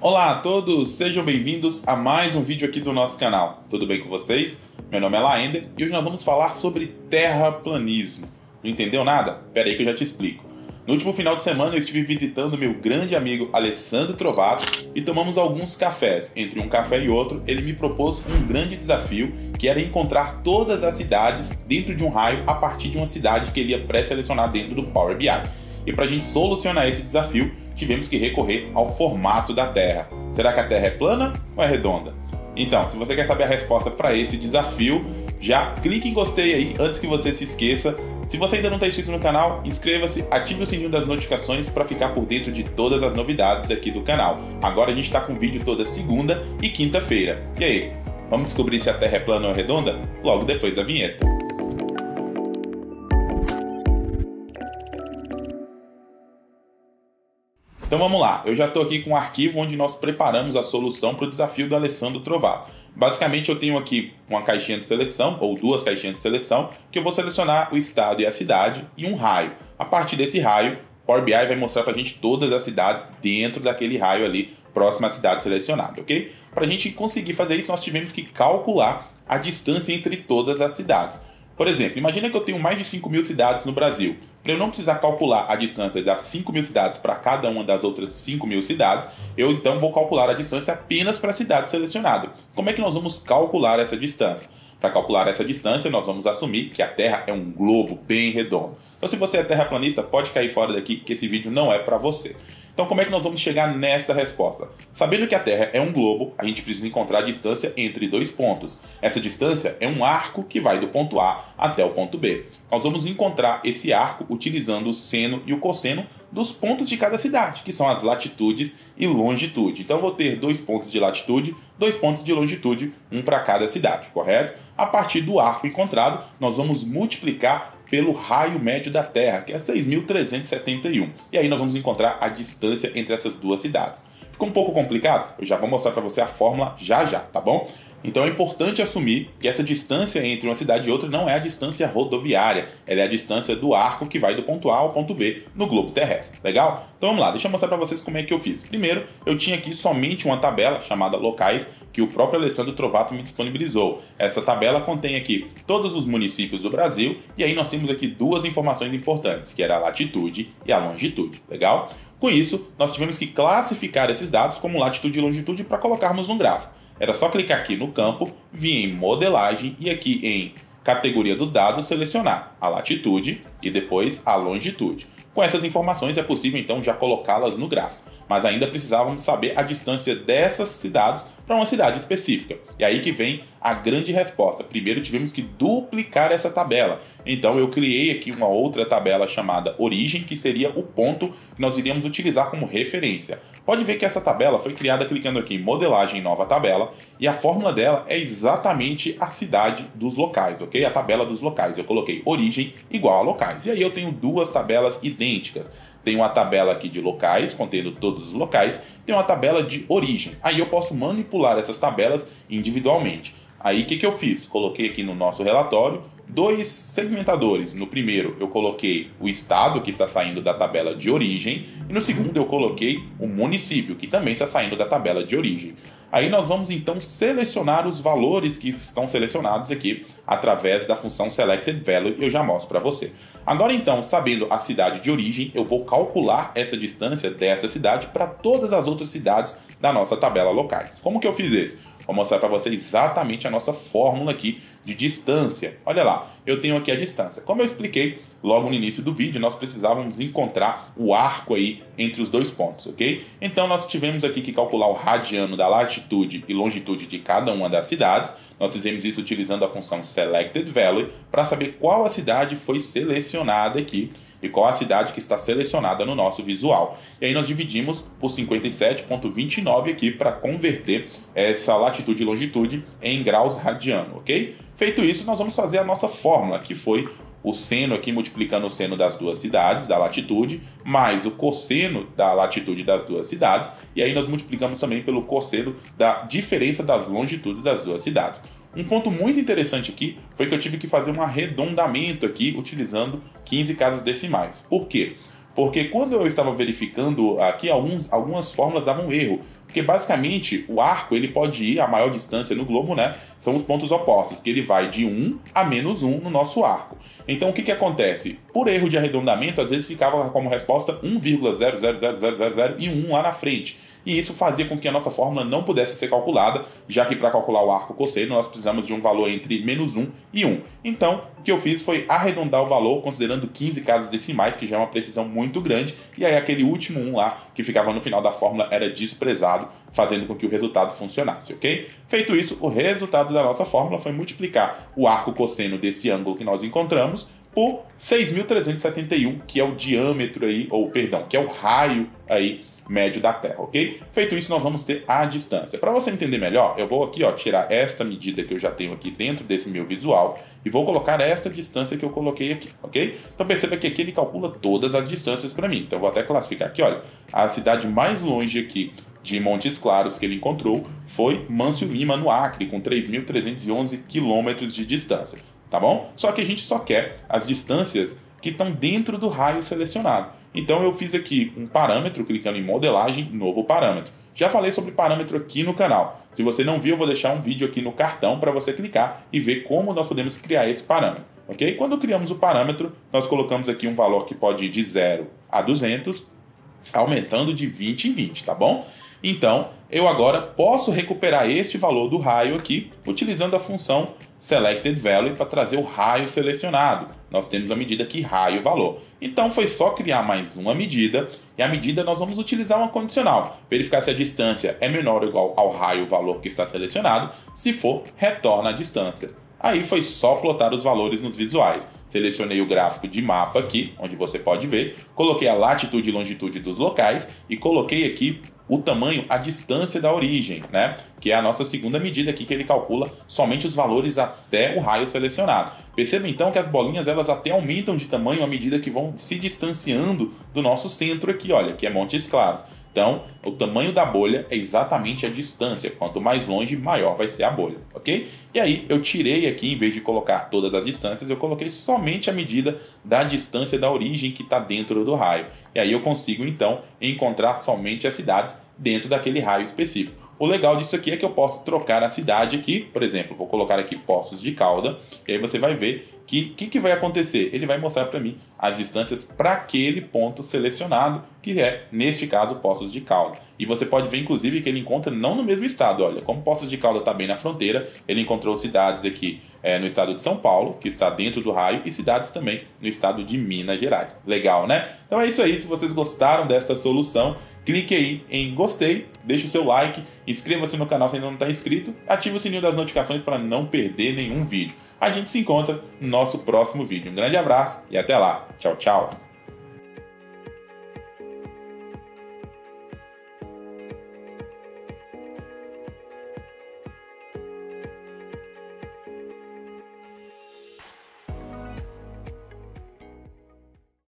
Olá a todos, sejam bem-vindos a mais um vídeo aqui do nosso canal. Tudo bem com vocês? Meu nome é Laender e hoje nós vamos falar sobre terraplanismo. Não entendeu nada? Pera aí que eu já te explico. No último final de semana eu estive visitando meu grande amigo Alessandro Trovato e tomamos alguns cafés. Entre um café e outro, ele me propôs um grande desafio, que era encontrar todas as cidades dentro de um raio a partir de uma cidade que ele ia pré-selecionar dentro do Power BI. E para a gente solucionar esse desafio, tivemos que recorrer ao formato da Terra. Será que a Terra é plana ou é redonda? Então, se você quer saber a resposta para esse desafio, já clique em gostei aí antes que você se esqueça. Se você ainda não está inscrito no canal, inscreva-se, ative o sininho das notificações para ficar por dentro de todas as novidades aqui do canal. Agora a gente está com vídeo toda segunda e quinta-feira. E aí, vamos descobrir se a Terra é plana ou redonda? Logo depois da vinheta. Então vamos lá, eu já estou aqui com um arquivo onde nós preparamos a solução para o desafio do Alessandro Trovato. Basicamente eu tenho aqui uma caixinha de seleção, ou duas caixinhas de seleção, que eu vou selecionar o estado e a cidade e um raio. A partir desse raio, o Power BI vai mostrar para a gente todas as cidades dentro daquele raio ali, próximo à cidade selecionada, ok? Para a gente conseguir fazer isso, nós tivemos que calcular a distância entre todas as cidades. Por exemplo, imagina que eu tenho mais de 5.000 cidades no Brasil. Para eu não precisar calcular a distância das 5.000 cidades para cada uma das outras 5.000 cidades, eu então vou calcular a distância apenas para a cidade selecionada. Como é que nós vamos calcular essa distância? Para calcular essa distância, nós vamos assumir que a Terra é um globo bem redondo. Então, se você é terraplanista, pode cair fora daqui, que esse vídeo não é para você. Então, como é que nós vamos chegar nesta resposta? Sabendo que a Terra é um globo, a gente precisa encontrar a distância entre dois pontos. Essa distância é um arco que vai do ponto A até o ponto B. Nós vamos encontrar esse arco utilizando o seno e o cosseno dos pontos de cada cidade, que são as latitudes e longitude. Então, eu vou ter 2 pontos de latitude, 2 pontos de longitude, um para cada cidade, correto? A partir do arco encontrado, nós vamos multiplicar pelo raio médio da Terra, que é 6.371. E aí nós vamos encontrar a distância entre essas duas cidades. Ficou um pouco complicado? Eu já vou mostrar para você a fórmula já, tá bom? Então é importante assumir que essa distância entre uma cidade e outra não é a distância rodoviária, ela é a distância do arco que vai do ponto A ao ponto B no globo terrestre. Legal? Então vamos lá, deixa eu mostrar para vocês como é que eu fiz. Primeiro, eu tinha aqui somente uma tabela chamada locais, que o próprio Alessandro Trovato me disponibilizou. Essa tabela contém aqui todos os municípios do Brasil, e aí nós temos aqui duas informações importantes, que era a latitude e a longitude. Legal? Com isso, nós tivemos que classificar esses dados como latitude e longitude para colocarmos no gráfico. Era só clicar aqui no campo, vir em modelagem e aqui em categoria dos dados selecionar a latitude e depois a longitude. Com essas informações é possível então já colocá-las no gráfico, mas ainda precisávamos saber a distância dessas cidades para uma cidade específica. E aí que vem a grande resposta. Primeiro tivemos que duplicar essa tabela. Então eu criei aqui uma outra tabela chamada origem, que seria o ponto que nós iríamos utilizar como referência. Pode ver que essa tabela foi criada clicando aqui em modelagem nova tabela, e a fórmula dela é exatamente a cidade dos locais, ok? A tabela dos locais. Eu coloquei origem igual a locais. E aí eu tenho duas tabelas idênticas. Tem uma tabela aqui de locais, contendo todos os locais, tem uma tabela de origem. Aí eu posso manipular essas tabelas individualmente. Aí o que eu fiz? Coloquei aqui no nosso relatório dois segmentadores. No primeiro eu coloquei o estado, que está saindo da tabela de origem, e no segundo eu coloquei o município, que também está saindo da tabela de origem. Aí nós vamos então selecionar os valores que estão selecionados aqui através da função Selected Value, e eu já mostro para você. Agora então, sabendo a cidade de origem, eu vou calcular essa distância dessa cidade para todas as outras cidades da nossa tabela locais. Como que eu fiz isso? Vou mostrar para você exatamente a nossa fórmula aqui de distância. Olha lá, eu tenho aqui a distância. Como eu expliquei logo no início do vídeo, nós precisávamos encontrar o arco aí entre os dois pontos, ok? Então nós tivemos aqui que calcular o radiano da latitude e longitude de cada uma das cidades. Nós fizemos isso utilizando a função Selected Value para saber qual a cidade foi selecionada aqui e qual a cidade que está selecionada no nosso visual. E aí nós dividimos por 57,29 aqui para converter essa latitude e longitude em graus radiano, ok? Feito isso, nós vamos fazer a nossa fórmula, que foi o seno aqui multiplicando o seno das duas cidades, da latitude, mais o cosseno da latitude das duas cidades, e aí nós multiplicamos também pelo cosseno da diferença das longitudes das duas cidades. Um ponto muito interessante aqui foi que eu tive que fazer um arredondamento aqui utilizando 15 casas decimais. Por quê? Porque quando eu estava verificando aqui, algumas fórmulas davam erro. Porque basicamente o arco ele pode ir, a maior distância no globo, né? São os pontos opostos, que ele vai de 1 a menos 1 no nosso arco. Então o que acontece? Por erro de arredondamento, às vezes ficava como resposta 1,00000 e 1 lá na frente. E isso fazia com que a nossa fórmula não pudesse ser calculada, já que para calcular o arco cosseno nós precisamos de um valor entre menos 1 e 1. Então, o que eu fiz foi arredondar o valor, considerando 15 casas decimais, que já é uma precisão muito grande, e aí aquele último 1 lá, que ficava no final da fórmula, era desprezado, fazendo com que o resultado funcionasse, ok? Feito isso, o resultado da nossa fórmula foi multiplicar o arco cosseno desse ângulo que nós encontramos por 6.371, que é o diâmetro aí, ou perdão, que é o raio aí médio da Terra, ok? Feito isso, nós vamos ter a distância. Para você entender melhor, eu vou aqui, ó, tirar esta medida que eu já tenho aqui dentro desse meu visual e vou colocar essa distância que eu coloquei aqui, ok? Então perceba que aqui ele calcula todas as distâncias para mim. Então eu vou até classificar aqui, olha, a cidade mais longe aqui de Montes Claros que ele encontrou foi Mâncio Lima, no Acre, com 3.311 quilômetros de distância, tá bom? Só que a gente só quer as distâncias que estão dentro do raio selecionado. Então eu fiz aqui um parâmetro, clicando em modelagem, novo parâmetro. Já falei sobre parâmetro aqui no canal. Se você não viu, eu vou deixar um vídeo aqui no cartão para você clicar e ver como nós podemos criar esse parâmetro, ok? Quando criamos o parâmetro, nós colocamos aqui um valor que pode ir de 0 a 200, aumentando de 20 em 20, tá bom? Então, eu agora posso recuperar este valor do raio aqui, utilizando a função selectedValue para trazer o raio selecionado. Nós temos a medida aqui, raio valor. Então, foi só criar mais uma medida, e a medida nós vamos utilizar uma condicional. Verificar se a distância é menor ou igual ao raio valor que está selecionado. Se for, retorna a distância. Aí foi só plotar os valores nos visuais. Selecionei o gráfico de mapa aqui, onde você pode ver. Coloquei a latitude e longitude dos locais e coloquei aqui o tamanho, a distância da origem, né? Que é a nossa segunda medida aqui, que ele calcula somente os valores até o raio selecionado. Perceba então que as bolinhas elas até aumentam de tamanho à medida que vão se distanciando do nosso centro aqui, olha, que é Montes Claros. Então, o tamanho da bolha é exatamente a distância. Quanto mais longe, maior vai ser a bolha, ok? E aí, eu tirei aqui, em vez de colocar todas as distâncias, eu coloquei somente a medida da distância da origem que está dentro do raio. E aí eu consigo, então, encontrar somente as cidades dentro daquele raio específico. O legal disso aqui é que eu posso trocar a cidade aqui, por exemplo, vou colocar aqui Poços de Calda, e aí você vai ver que vai acontecer? Ele vai mostrar para mim as distâncias para aquele ponto selecionado, que é, neste caso, Poços de Calda. E você pode ver, inclusive, que ele encontra não no mesmo estado. Olha, como Poços de Calda está bem na fronteira, ele encontrou cidades aqui no estado de São Paulo, que está dentro do raio, e cidades também no estado de Minas Gerais. Legal, né? Então é isso aí. Se vocês gostaram desta solução, clique aí em gostei, deixe o seu like, inscreva-se no canal se ainda não está inscrito, ative o sininho das notificações para não perder nenhum vídeo. A gente se encontra no nosso próximo vídeo. Um grande abraço e até lá. Tchau, tchau.